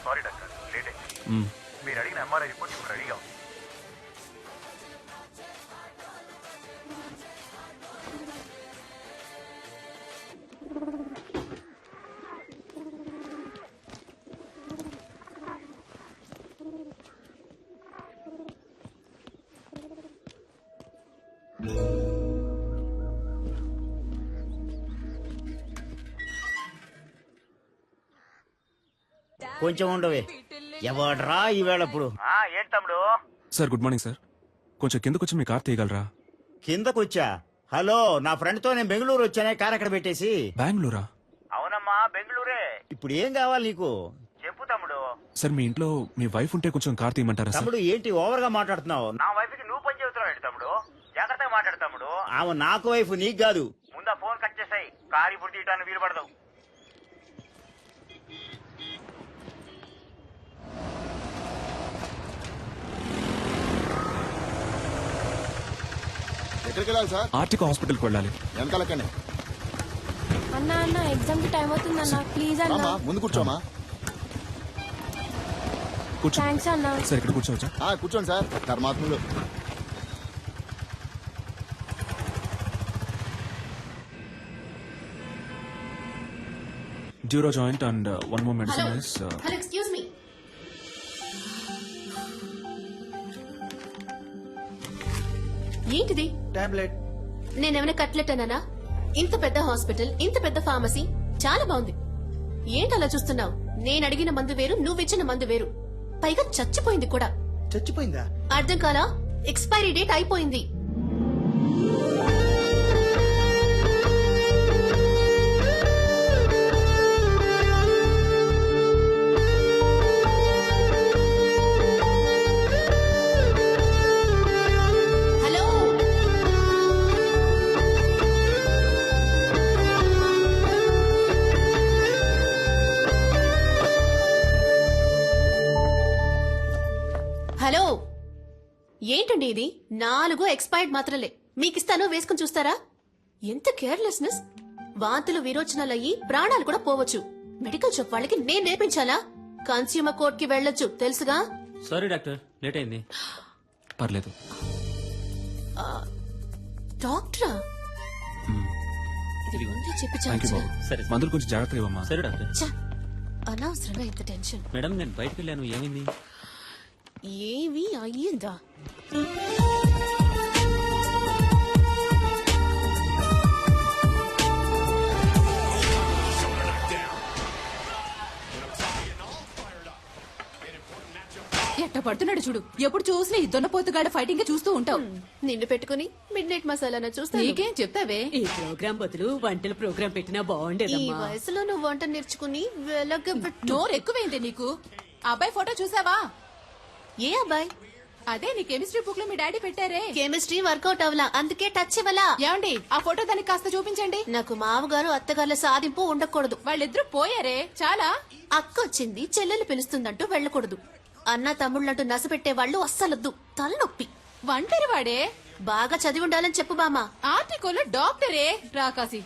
Sorry doctor, late అయింది. మీరు అడిగిన ఎంఆర్ఐ రిపోర్ట్ ఇప్పుడు రెడీగా ఉంది. కొంచెం ఉండవే, ఎవడ్రా ఈవేళప్పుడు? ఏంటి తమ్ముడు? Sir good morning sir. కొంచెం కిందకొచ్చి మీ కార్ తీయగలరా? కిందకొచ్చా? హలో, నా ఫ్రెండ్ తో నేను బెంగళూరు వచ్చానే, కార్ అక్కడ పెట్టేసి. బెంగళూరా? అవునమ్మా, బెంగళూరే. ఇప్పుడు ఏం కావాలి నీకు? చెప్పు తమ్ముడు. సార్ మీ ఇంట్లో మీ వైఫ్ ఉంటే కొంచెం కార్ తీయమంటారా సార్? తమ్ముడు ఏంటి ఓవర్ గా మాట్లాడుతున్నావు? నా వైఫ్ కి నువ్వు పని చెబుతున్నావు తమ్ముడు. జాగ్రత్తగా మాట్లాడు తమ్ముడు. ఆమె నాకు వైఫ్, నీకు కాదు. ముందా ఫోన్ కట్ చేసాయి. కారు ఇప్పుడు తీయటానికి వీలు పడదు. ఎక్కడికి వెళ్ళాలి సార్? ఆర్టికా హాస్పిటల్కి వెళ్ళాలి. వెనకాలక్కనే. అన్న ఎగ్జామ్ కి టైం అవుతుంది అన్న, ప్లీజ్ అన్న. అమ్మా ముందు కూర్చోమా. కూర్చో. థ్యాంక్స్ అన్న. సార్ ఇక్కడ కూర్చోవచ్చా? కూర్చోండి సార్. ధర్మాత్ములు. డ్యూరో joint and one more medicine is hello, excuse me. ఏంటిది? టాబ్లెట్. నేనేమైనా కట్లెట్ అన్నానా? ఇంత పెద్ద హాస్పిటల్, ఇంత పెద్ద ఫార్మసీ, చాలా బాగుంది. ఏంటి అలా చూస్తున్నావు? నేను అడిగిన మందు వేరు, నువ్విచ్చిన మందు వేరు. పైగా చచ్చిపోయింది కూడా. చచ్చిపోయిందా? అర్థం కాలా? ఎక్స్పైరీ డేట్ అయిపోయింది. హలో, హలో, ఏంటండి ఇది? 4 ఎక్స్పైర్డ్ మాత్రలే మీకిస్తాను, వేసుకుని చూస్తారా? ఎంత కేర్లెస్నెస్! వాంతులు విరోచనాలయ్యి ప్రాణాలు కూడా పోవచ్చు. మెడికల్ షాప్ వాళ్ళకి నేను నేర్పించాలా? కన్స్యూమర్ కోర్ట్ కి వెళ్ళొచ్చు, తెలుసుగా? సారీ డాక్టర్, లేట్ అయింది. పర్లేదు. డాక్టరా? ఇది ముందే చెప్పి థ్యాంక్ యూ చావచ్చుగా. బాబు. సరే. మందులు కొంచెం జాగ్రత్తగా ఇవ్వమ్మా. సరే డాక్టర్. ఛ, అనవసరంగా ఇంత టెన్షన్. మేడం నేను బయటకు వెళ్ళాను, ఏమైంది? ఏవి అయ్యిందా? ఎట్ట పడుతున్నాడు చూడు. ఎప్పుడు చూసినా ఈ దొన్నపోతుగాడు ఫైటింగ్ చూస్తూ ఉంటావు. నిన్ను పెట్టుకుని మిడ్ నైట్ మసాలా చూస్తా. నీకేం చెప్తావే? ఈ ప్రోగ్రాం బదులు వంటల ప్రోగ్రాం పెట్టినా ఈ బాగుండేదమ్మా. వయసులో నువ్వు వంట నేర్చుకుని వెలగబెట్టు. నోరు ఎక్కువైంది నీకు. అబ్బాయి ఫోటో చూసావా? ఏ అబ్బాయి? అదే నీ కెమిస్ట్రీ బుక్ లో మీ డాడీ పెట్టారే. కెమిస్ట్రీ వర్కౌట్ అవలా, అందుకే టచ్ ఇవ్వలా. ఏమండి, ఆ ఫోటో దానికి కాస్త చూపించండి. నాకు మామగారు అత్తగారుల సాధింపు ఉండకూడదు. వాళ్ళిద్దరూ పోయారే, చాలా. అక్క వచ్చింది, చెల్లెలు పిలుస్తుందంటూ వెళ్ళకూడదు. అన్న తమ్ముళ్ళంటూ నసపెట్టే వాళ్ళు అస్సలొద్దు, తలనొప్పి. ఒంటరి వాడే, బాగా చదివి ఉండాలని చెప్పు బామా. ఆర్టికల్ డాక్టరే రాకాసి.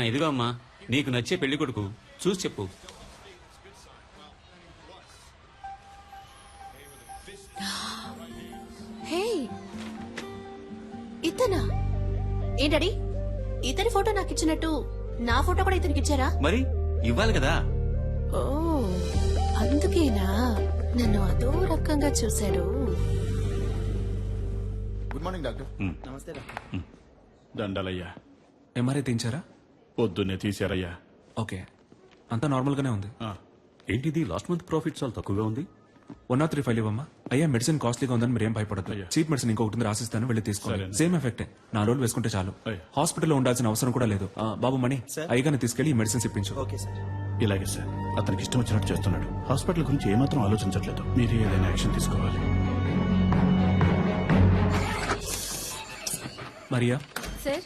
ఇదిగో అమ్మా, నీకు నచ్చే పెళ్లి కొడుకు, చూసి చెప్పు. హే, ఇతనా? ఏంటడి, ఇతని ఫోటో నాకు ఇచ్చినట్టు నా ఫోటో కూడా ఇతనికి ఇచ్చారా? మరి ఇవ్వాలి కదా. ఓ, అందుకేనా నన్ను అదో రకంగా చూశాడు. Good morning doctor. నమస్తే డాక్టర్. దండలయ్యా. ఎంఆర్ఐ తీయించారా? పొద్దున్నే తీశారయ్యా. ఓకే, అంతా నార్మల్ గానే ఉంది. ఏంటిది లాస్ట్ మంత్ ప్రాఫిట్ చాలా తక్కువగా ఉంది. 103 ఫైల్ ఇవ్వమ్మా. అయ్యా మెడిసిన్ కాస్ట్లీగా ఉందని మీరేం భయపడదు. అయ్యా. చీప్ మెడిసిన్ ఇంకొకటి ఉంది, రాసిస్తాను, వెళ్ళి తీసుకోండి. సరే. సేమ్ ఎఫెక్టే, 4 రోజులు వేసుకుంటే చాలు. అయ్యా. హాస్పిటల్లో ఉండాల్సిన అవసరం కూడా లేదు. బాబు మణి, అయ్యగానే తీసుకెళ్లి ఈ మెడిసిన్స్ ఇప్పించు. Okay sir. ఇలాగే సార్, అతనికి ఇష్టం వచ్చినట్టు చేస్తున్నాడు. హాస్పిటల్ గురించి ఏమాత్రం ఆలోచించట్లేదు. మీరు ఏదైనా యాక్షన్ తీసుకోవాలి. మరియా, సార్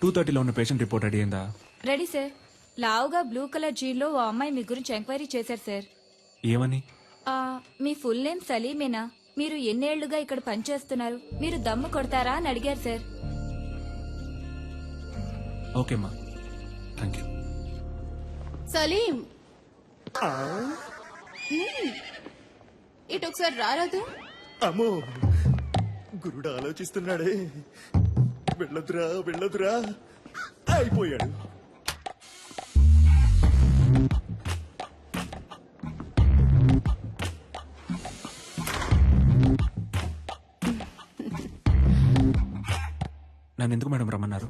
2:30లో ఉన్న పేషెంట్ రిపోర్ట్ రెడీ అయిందా? Ready sir. లావుగా బ్లూ కలర్ జీన్లో ఓ అమ్మాయి మీ గురించి ఎంక్వైరీ చేశారు సార్. ఏమని? మీ ఫుల్ నేమ్ సలీమేనా? మీరు ఎన్నేళ్లుగా ఇక్కడ పనిచేస్తున్నారు? మీరు దమ్ము కొడతారా అని అడిగారు సార్. ఓకేమ్మా, థ్యాంక్ యూ. సలీం, ఇటు ఒకసారి రారాదు. అమ్మో గురుడు ఆలోచిస్తున్నాడే. వెళ్ళొద్దురా వెళ్ళొద్దురా అయిపోయాడు. నన్ను ఎందుకు మేడం రమ్మన్నారు?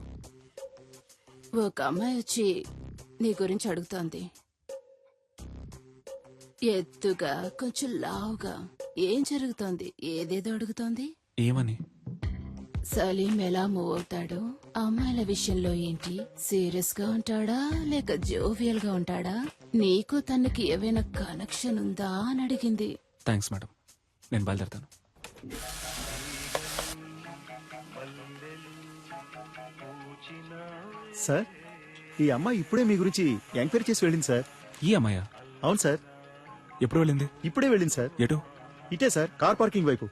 ఒక అమ్మాయి వచ్చి నీ గురించి అడుగుతోంది. ఎత్తుగా కొంచెం లావుగా. ఏం జరుగుతోంది? ఏదేదో అడుగుతోంది. ఏమని? సలీం ఎలా మూవ్ అవుతాడు, అమ్మాయిల విషయంలో ఏంటి, సీరియస్ గా ఉంటాడా లేక జోవియల్ గా ఉంటాడా, నీకు తనకి ఏవైనా కనెక్షన్ ఉందా అని అడిగింది. థ్యాంక్స్ మేడం, నేను బయలుదేరుతాను. సార్, ఈ అమ్మాయి ఇప్పుడే మీ గురించి ఎంక్వైరీ చేసి వెళ్ళింది సార్. ఈ అమ్మాయా? అవును సార్, ఎప్పుడు వెళ్ళింది? ఇప్పుడే వెళ్ళింది సార్. ఎటు? ఇటే సార్, కార్ పార్కింగ్ వైపు.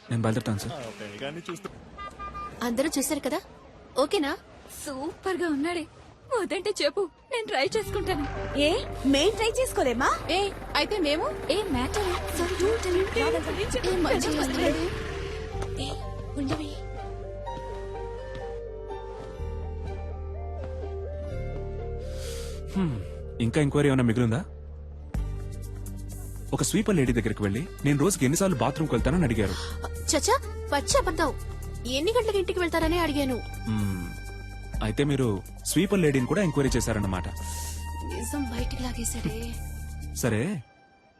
నేను బయలుదేరుతాను సార్. అందరూ చూశారు కదా, ఓకేనా? సూపర్ గా ఉన్నాడే. వదంటే చెప్పు, నేను ట్రై చేసుకుంటాను. ఏ మేం ట్రై చేసుకోలేమా? ఏ అయితే మేము ఏ మ్యాటర్ ఉండవి. ఇంకా ఎంక్వైరీ ఏమైనా మిగిలిందా? ఒక స్వీపర్ లేడీ దగ్గరికి వెళ్ళి నేను రోజుకి ఎన్నిసార్లు బాత్రూమ్కి వెళ్తానని అడిగారు. చచ్చా, పచ్చి అబద్ధం. ఎన్ని గంటలకు ఇంటికి వెళ్తారని అడిగాను. అయితే మీరు స్వీపర్ లేడీని కూడా ఎంక్వైరీ చేశారన్నమాట. నిజం బయటికి లాగేశాడే. సరే,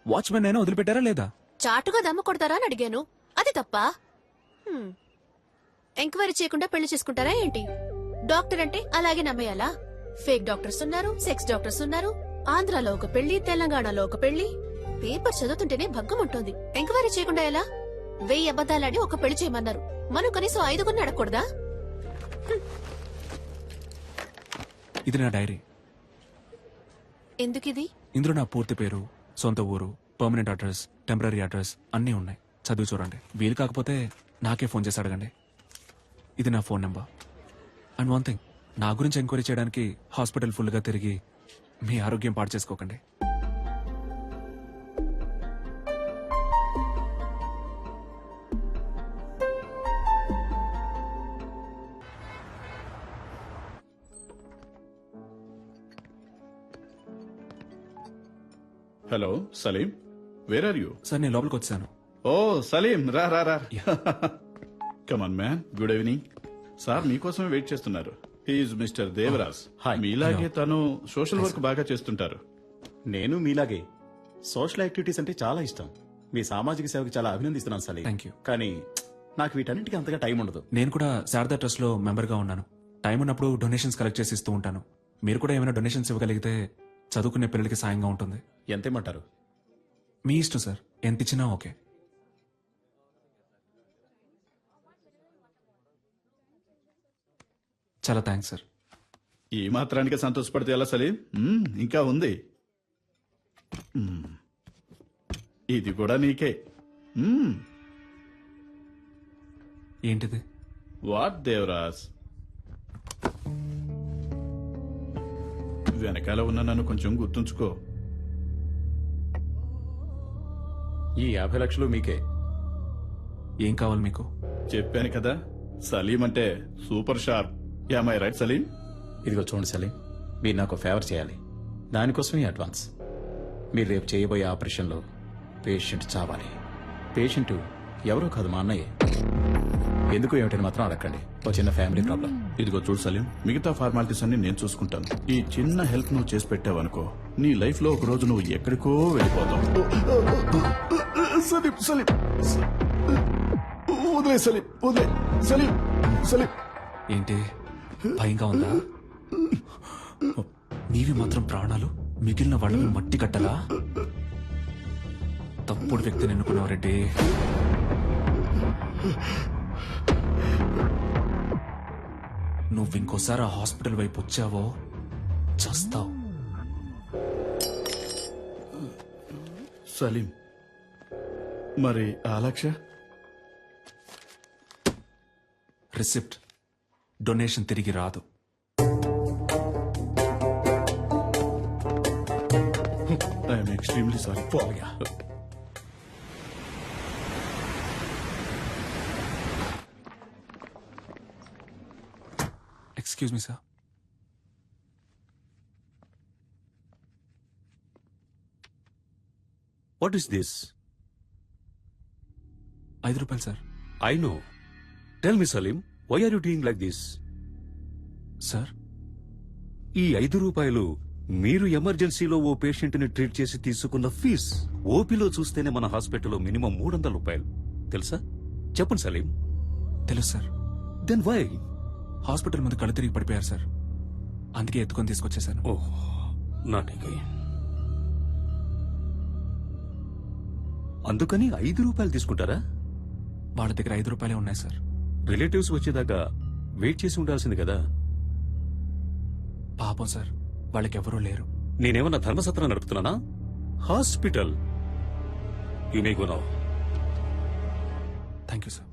వాచ్మెన్ అయినా వదిలిపెట్టారా లేదా? చాటుగా దమ్ము కొడతారా అని అడిగాను. అది తప్ప? ఎంక్వైరీ చేయకుండా పెళ్లి చేసుకుంటారా ఏంటి? డాక్టర్ అంటే అలాగే నమ్మేయాలా? ఫేక్ డాక్టర్స్ ఉన్నారు, సెక్స్ డాక్టర్స్ ఉన్నారు. ఆంధ్రాలో ఒక పెళ్లి, తెలంగాణలో ఒక పెళ్లి. పేపర్ చదువుతుంటేనే భగ్గం ఉంటుంది. ఎంక్వైరీ చేయకుండా ఎలా? 1000 అబద్దాలాడి ఒక పెళ్లి చేయమన్నారు. మనం కనీసం 5 అడగకూడదా? ఇది నా డైరీ. ఎందుకిది? ఇందులో నా పూర్తి పేరు, సొంత ఊరు, పర్మనెంట్ అడ్రస్, టెంపరీ అడ్రస్ అన్నీ ఉన్నాయి. చదివి చూడండి. వీలు కాకపోతే నాకే ఫోన్ చేసి అడగండి. ఇది నా phone number. And one thing, నా గురించి ఎంక్వైరీ చేయడానికి హాస్పిటల్ ఫుల్గా తిరిగి మీ ఆరోగ్యం పాడు చేసుకోకండి. Hello Salim, where are you? Sir, నేను లోపలికి వచ్చాను. ఓ సలీం, రా రా రా. Come on man, good evening. Sir మీకోసమే వెయిట్ చేస్తున్నారు. He is mister Devaraj. మీలాగే తను సోషల్ వర్క్ బాగా చేస్తుంటారు. నేను మీలాగే సోషల్ యాక్టివిటీస్ అంటే చాలా ఇష్టం. మీ సామాజిక సేవకు చాలా అభినందిస్తున్నాను సలీం. Thank you. కానీ నాకు వీటన్నిటికీ అంతగా టైం ఉండదు. నేను కూడా శారదా ట్రస్ట్ లో మెంబర్ గా ఉన్నాను. టైం ఉన్నప్పుడు డొనేషన్స్ కలెక్ట్ చేసి ఇస్తూ ఉంటాను. మీరు కూడా ఏమైనా డొనేషన్స్ ఇవ్వగలిగితే చదువుకునే పిల్లలకి సాయంగా ఉంటుంది. ఎంతేమంటారు? మీ ఇష్టం సార్, ఎంత ఇచ్చినా ఓకే. చాలా థ్యాంక్స్ సార్. ఈ మాత్రానికి సంతోషపడితే ఎలా సలీం? ఇంకా ఉంది. ఇది కూడా నీకే. ఏంటిది? వాట్ దేవరాజ్? వెనకాల ఉన్న నన్ను కొంచెం గుర్తుంచుకో. ఈ 50 లక్షలు మీకే. ఏం కావాలి మీకు? చెప్పాను కదా, సలీం అంటే super sharp. Am I right Salim? ఇదిగో చూడండి సలీం, మీరు నాకు ఫేవర్ చేయాలి. దానికోసమే అడ్వాన్స్. మీరు రేపు చేయబోయే ఆపరేషన్లో పేషెంట్ చావాలి. పేషెంట్ ఎవరో కాదు, మా అన్నయ్య. ఎందుకు ఏమిటని మాత్రం అడగండి. ఒక చిన్న ఫ్యామిలీ ప్రాబ్లం. ఇదిగో చూడు సలీం, మిగతా ఫార్మాలిటీస్ అన్ని నేను చూసుకుంటాను. ఈ చిన్న హెల్ప్ నువ్వు చేసి పెట్టావనుకో, నీ లైఫ్ లో ఒక రోజు నువ్వు ఎక్కడికో వెళ్ళిపోతావు. సలీం సలీం, వదిలే సలీం, వదిలే సలీం. సలీం ఏంటి భయంగా ఉందా? నీవి మాత్రం ప్రాణాలు, మిగిలిన వాళ్ళని మట్టి కట్టలా? తప్పుడు వ్యక్తిని ఎన్నుకున్నావు రెడ్డి. నువ్వు ఇంకోసారి ఆ హాస్పిటల్ వైపు వచ్చావో చస్తావు. సలీం, మరి ఆ లక్ష? రిసిప్ట్, డొనేషన్ తిరిగి రాదు. Extremely sorry. పోయా. Excuse me sir. What is this? 5 రూపాయలు sir. I know. Tell me Salim, why are you doing like this? Sir ఈ 5 రూపాయలు మీరు ఎమర్జెన్సీలో ఓ పేషెంట్ ని ట్రీట్ చేసి తీసుకున్న ఫీజ్. ఓపీలో చూస్తేనే మన హాస్పిటల్లో మినిమం 300 రూపాయలు తెలుసా? చెప్పండి సలీం. తెలుసు సార్. Then why? హాస్పిటల్ ముందు కళ్ళు తిరిగి పడిపోయారు సార్, అందుకే ఎత్తుకొని తీసుకొచ్చేసాను. ఓహ్, నాట్ అగైన్. అందుకని 5 రూపాయలు తీసుకుంటారా? వాళ్ళ దగ్గర 5 రూపాయలే ఉన్నాయి సార్. రిలేటివ్స్ వచ్చేదాకా వెయిట్ చేసి ఉండాల్సింది కదా. పాపం సార్, వాళ్ళకెవరూ లేరు. నేనేమన్నా ధర్మసత్రం నడుపుతున్నానా? Hospital. You may go now. Thank you sir.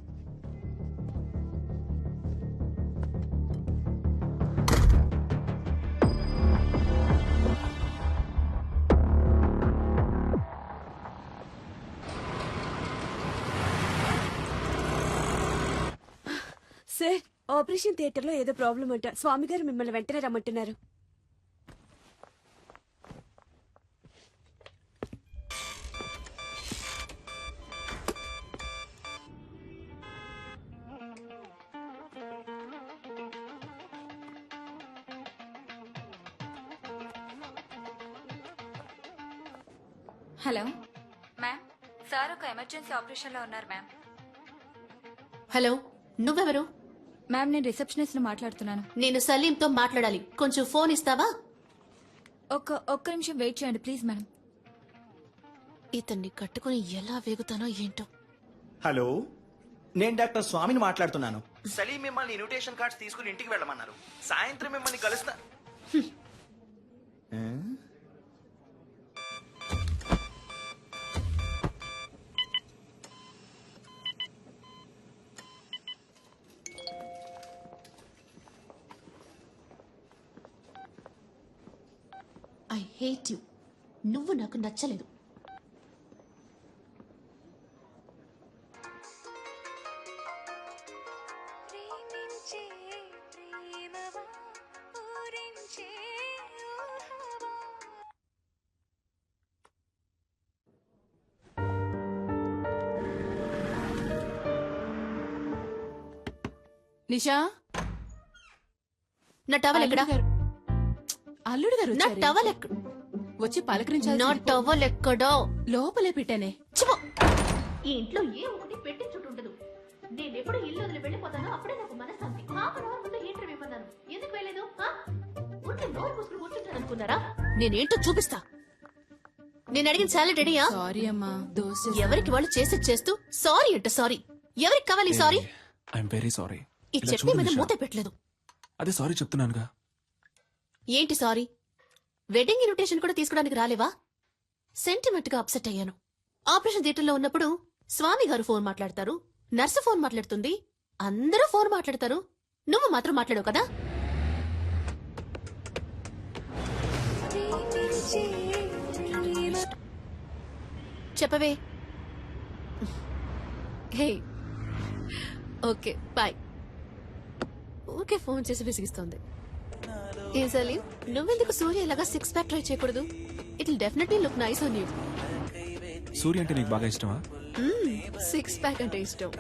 Sir, operation theatre లో ఏదో ప్రాబ్లం అంట. స్వామి గారు మిమ్మల్ని వెంటనే రమ్మంటున్నారు. హలో మ్యామ్, సార్ ఒక ఎమర్జెన్సీ ఆపరేషన్ లో ఉన్నారు మ్యామ్. హలో, నువ్వెవరు? మ్యామ్, నేను రిసెప్షనిస్ట్ మాట్లాడుతున్నాను. నేను సలీంతో మాట్లాడాలి, కొంచెం ఫోన్ ఇస్తావా? ఒక్క నిమిషం వెయిట్ చేయండి ప్లీజ్ మ్యామ్. ఇతన్ని కట్టుకుని ఎలా వేగుతానో ఏంటో. హలో, నేను డాక్టర్ స్వామిని మాట్లాడుతున్నాను. సలీం మిమ్మల్ని ఇన్విటేషన్ కార్డ్స్ తీసుకుని ఇంటికి వెళ్ళమన్నారు. సాయంత్రం మిమ్మల్ని కలుస్తా. I hate you. నువ్వు నాకు నచ్చలేదు. నిషా, నా టవల్ ఎక్కడా? అల్లుడు గారు నా వచ్చారే. టవల్ ఎక్కడ? వచ్చి పలకరించాలి. నా టవల్ ఎక్కడో? లోపలే పెట్టానే. ఈ ఇంట్లో ఏ ఒకటి పెట్టి చుట్టుండదు. నేను ఎప్పుడు ఇల్లు వదిలి వెళ్ళిపోతానో అప్పుడే నాకు మనశ్శాంతి. హాఫ్ అన్ అవర్ ముందు హీటర్ ఇవ్వమన్నాను, ఎందుకు వెళ్ళలేదు? ఉంటే నోరు మూసుకుని కూర్చుంటాను అనుకున్నారా? నేనేంటో చూపిస్తా. నేను అడిగిన సాలరీ రెడీయా? సారీ అమ్మా, దోశ. ఎవరికి వాళ్ళు చేసి చేస్తూ సారీ అంట సారీ. ఎవరికి కావాలి సారీ? I'm very sorry. ఈ చట్నీ మీద మూత పెట్టలేదు. అదే సారీ చెప్తున్నానుగా. ఏంటి సారీ? వెడ్డింగ్ ఇన్విటేషన్ కూడా తీసుకోవడానికి రాలేవా? సెంటిమెంట్ గా అప్సెట్ అయ్యాను. ఆపరేషన్ థియేటర్ లో ఉన్నప్పుడు స్వామి గారు ఫోన్ మాట్లాడతారు, నర్సు ఫోన్ మాట్లాడుతుంది, అందరూ ఫోన్ మాట్లాడతారు, నువ్వు మాత్రం మాట్లాడవు కదా. చెప్పవే. Hey, okay bye. ఊరికే ఫోన్ చేసి విసిగిస్తోంది. ఏ సలీం, నువ్వెందుకు సూర్య ఇలాగా 6 ప్యాక్ ట్రై చేయకూడదు? It will definitely look nice on you. Surya అంటే నీకు బాగా ఇష్టమా? 6 ప్యాక్ అంటే ఇష్టం.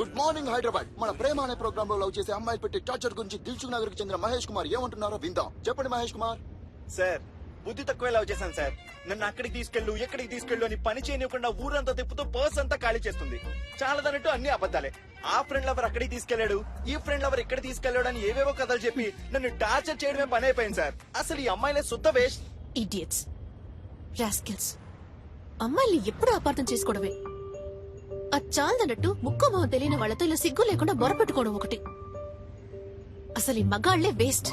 Good morning Hyderabad. మన ప్రేమ అనే ప్రోగ్రామ్ లో లవ్ చేసే అమ్మాయిలు పెట్టి టార్చర్ గురించి దిల్సుఖ్ నగర్ కి చెందిన మహేష్ కుమార్ ఏమంటున్నారో విందాం. చెప్పండి మహేష్ కుమార్. సార్, బుద్ధి తక్కువ లవ్ చేశాను సార్. నన్ను అక్కడికి తీసుకెళ్ళు, ఎక్కడికి తీసుకెళ్ళు అని పని చేయనివ్వకుండా ఊరంతా తిప్పుతూ పర్స్ అంతా ఖాళీ చేస్తుంది. చాలదన్నట్టు అన్ని అబద్ధాలే. ఆ ఫ్రెండ్ లవర్ అక్కడికి తీసుకెళ్లాడు, ఈ ఫ్రెండ్ లవర్ ఇక్కడ తీసుకెళ్లాడు అని ఏవేవో కథలు చెప్పి నన్ను టార్చర్ చేయడమే పని అయిపోయింది సార్. అసలు ఈ అమ్మాయిలే శుద్ధ వేస్ట్. Idiots, rascals. అమ్మాయిల్ని ఎప్పుడు అపార్థం చేసుకోవడమే. అది చాలదన్నట్టు ముక్కు మొహం తెలియని వాళ్ళతో ఇలా సిగ్గు లేకుండా బొరపెట్టుకోవడం ఒకటి. అసలు ఈ మగాళ్లే waste.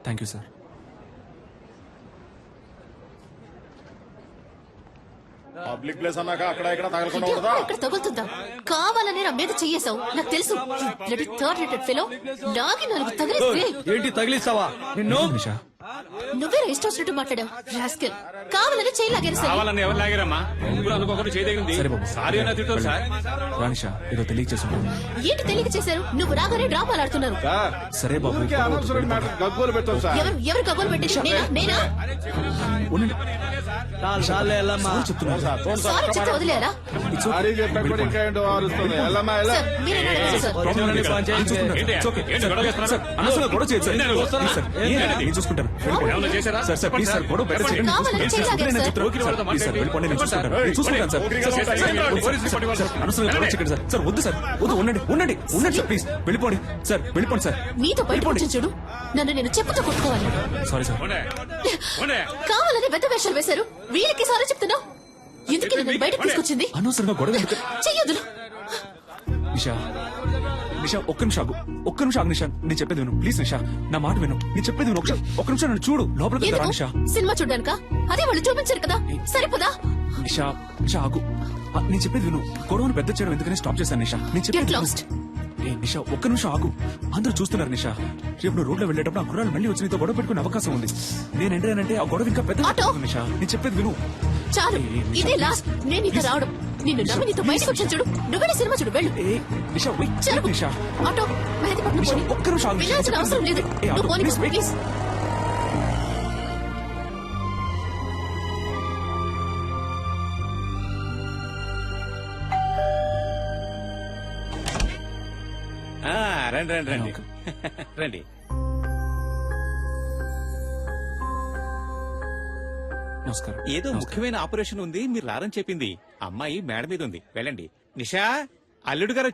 Thank you sir. Public place అన్నాక అక్కడ ఇక్కడ తగలకుండా ఉండదా ఇక్కడ తగులుతుందా? కావాలనే నా మీద చెయ్యేశావు, నాకు తెలుసు. థర్డ్ రేటెడ్ ఫెలో లాగి నాకు తగిలిస్తే ఏంటి తగిలిస్తావా నిన్ను? నిషా నువ్వే ఇష్టం వచ్చినట్టు మాట్లాడావు. రాస్కెల్, కావాలని చేయి లాగేరు. కావాలని ఎవరు లాగారమ్మా? ముగ్గురు అనుకోకుండా చేయదగింది. సరే బాబు. సారీ అన్న తిట్టారు సార్. రా నిషా, ఏదో తెలియక చేస్తున్నాను. ఏంటి తెలియక చేశారు? నువ్వు రాగానే డ్రామాలు ఆడుతున్నారు. సరే బాబు, అనవసరం మ్యాటర్ గగ్గోలు పెట్టావు సార్. ఎవరు కబోలు పెట్టేసి నేనా? ఉండండి. సారీ చెప్తున్నాను. సారీ చెప్తే వదిలేరా? సారీ చెప్పా కూడా ఇంకా ఏంటో అరుస్తుంది. వెళ్ళమ్మా, వెళ్ళు. సార్, మీరేనా అడగండి సార్. ప్రాబ్లం లేదు సార్. నేను చూసుకుంటాను. ఏంటి? It's okay. ఏంటి గొడవ చేస్తున్నారు? సార్, అనవసరంగా గొడవ చేయొద్దు సార్. నేను వస్తానా? Please sir. నేను చూసుకుంటాను. ఏమన్నా చేశారా? సార్ ప్లీజ్ సార్, గొడవ బయట చేయండి. కావాలని నేను చేయి లాగారు నేను సార్. చెప్తాను. ప్లీజ్ సార్, వెళ్ళిపోండి, నేను చూసుకుంటాను. నేను చూసుకుంటాను సార్. అనవసరంగా గొడవ చేయకండి సార్. సార్ వద్దు సార్, వద్దు, ఉండండి సార్, ప్లీజ్ వెళ్ళిపోండి సార్, వెళ్ళిపోండి సార్. నీతో బయటకు వచ్చి చూడు, నన్ను నేను చెప్పుతో కొట్టుకోవాలి. Sorry sir. కావాలని పెద్ద వేషాలు వేశారు. వీళ్ళకి సారీ చెప్తున్నావు. ఎందుకు నన్ను బయటకు తీసుకొచ్చింది? అనవసరంగా గొడవ ఎందుకు? చెయ్యొద్దు. నిషా నిషా, ఒక్క నిమిషం ఆగు నిషా, నేను చెప్పేది విను ప్లీజ్. నిషా, నా మాట విను, నేను చెప్పేది విను. ఒక్క నిమిషం నన్ను చూడు, లోపలికి రా ఎందుకు? నిషా. సినిమా చూడ్డానికా? అదే వాళ్ళు చూపించారు కదా, సరిపోదా? నిషా ఆగు. నేను చెప్పేది విను. గొడవను పెద్ద చేయడం ఎందుకని స్టాప్ చేశాను నిషా. నేను Get చెప్పేది lost. ఏ నిషా, ఒక్క నిమిషం ఆగు. అందరూ చూస్తున్నారు నిషా. రేపు నువ్వు రోడ్లో వెళ్ళేటప్పుడు ఆ గుర్రాలు మళ్ళీ వచ్చి నీతో గొడవ పెట్టుకునే అవకాశం ఉంది. నేను ఎంట్రానంటే ఆ గొడవ ఇంకా పెద్ద ఆటో. నిషా. నేను చెప్పేది విను. చాలు, ఇదే లాస్ట్. నేను నీతో రావడం. నిన్ను నమ్మి నీతో బయటకు వచ్చాను చూడు. నువ్వే సినిమా చూడు, వెళ్ళు. ఏ నిషా, wait, జరుగు. నిషా. ఆటో, మెహదీపట్నం నిషా, పోనీ. ఒక్క నిమిషం ఆగు నిషా. వెళ్ళాల్సిన అవసరం లేదు. ఏ, ఆటో, నువ్వు పోనీ, please, wait. ప్లీజ్. రండి రండి రండి రండి. నమస్కారం. ఏదో ముఖ్యమైన ఆపరేషన్ ఉంది, మీరు రారని చెప్పింది. అమ్మాయి మేడ మీద ఉంది, వెళ్ళండి. నిషా, అల్లుడు గారు వచ్చారు.